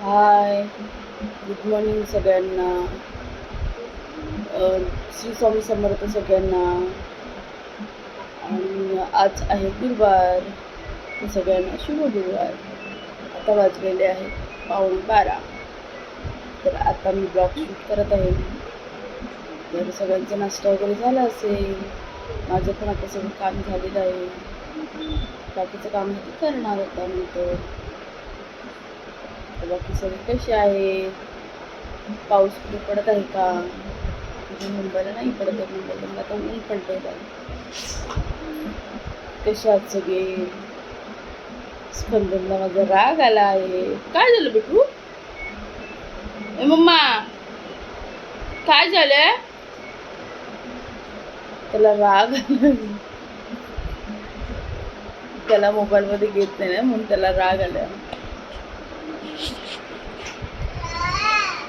हाय, good morning सगळ्यांना. श्री स्वामी समर्थ सगळ्यांना. आणि आज आहे गुरुवार, तर सगळ्यांना शुभ गुरुवार. आता वाजलेले आहेत 11:15. तर आता मी ब्लॉग शूट करत आहे. तर सगळ्यांचा नाश्ता वगैरे झाला असेल. माझं पण आता सगळं काम झालेलं आहे. बाकीचं काम करणार होता नंतर. तर बाकी सगळे कसे आहे? पाऊस कुठे पडत आहे का? म्हणजे मुंबईला नाही पडत आहे. मुंबईला आता ऊन पडतंय का? कसे आहात सगळे? स्पंदनला माझा राग आला आहे. काय झालं बेटू? ए मम्मा, काय झालंय? त्याला राग आला. त्याला मोबाईल मध्ये घेत नाही ना, म्हणून त्याला राग आला.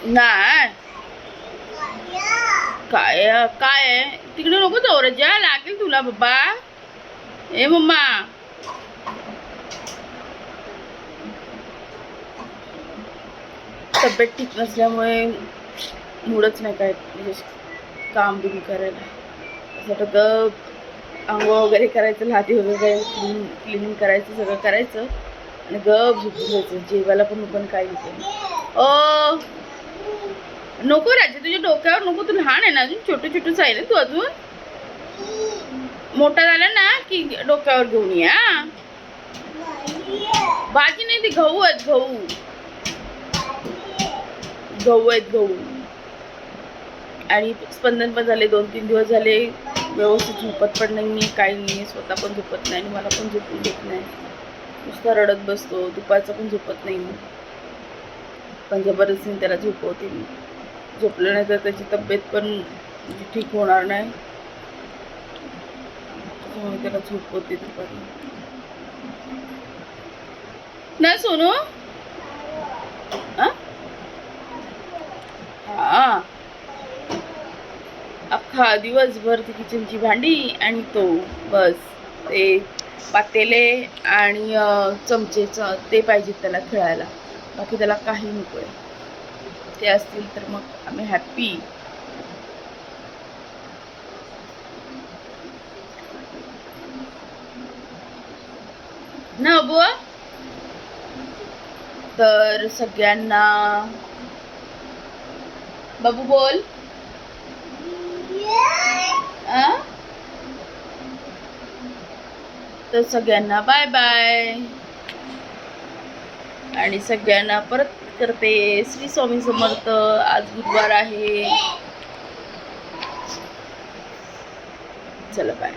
नाही काय काय तिकडे नको जाऊ रजा, लागेल तुला बाबा. ए मम्मा, तब्येत ठीक नसल्यामुळे मूडच नाही काय म्हणजे काम बिम करायला. असं वाटतं आंघोळ वगैरे करायचं, लादी वगैरे क्लिनिंग करायचं, सगळं करायचं आणि गप झोपून घ्यायचं. जेवायला पण पण काही नको. ओ नको राजा, तुझ्या डोक्यावर नको. तू लहान आहे ना अजून, छोटं छोटंच आहे ना तू अजून. मोठा झाला ना की डोक्यावर घेऊन या. भाजी नाही, ती गहू आहेत. गहू आहेत गहू. आणि स्पंदन पण झाले 2-3 दिवस झाले व्यवस्थित झोपत पण नाही, काही नाही. स्वतः पण झोपत नाही आणि मला पण झोपून देत नाही. नुसता रडत बसतो. दुपारचं पण झोपत नाही. पण जबरदस्तीने त्याला झोपवते मी. झोपलं नाही तर त्याची तब्येत पण ठीक होणार नाही. त्याच्यामुळे त्याला झोपवते दुपारी. ना सोनू, हा अख्खा दिवसभर ती किचनची भांडी आणि तो बस ते पातेले आणि चमचेचं ते पाहिजे त्याला खेळायला. बाकी त्याला काही नको आहे. ते असतील तर मग आम्ही हॅप्पी. ना बुवा. तर सगळ्यांना बाबू बोल. तर सगळ्यांना बाय बाय. आणि सगळ्यांना परत करते श्री स्वामी समर्थ. आज गुरुवार आहे. चला बाय.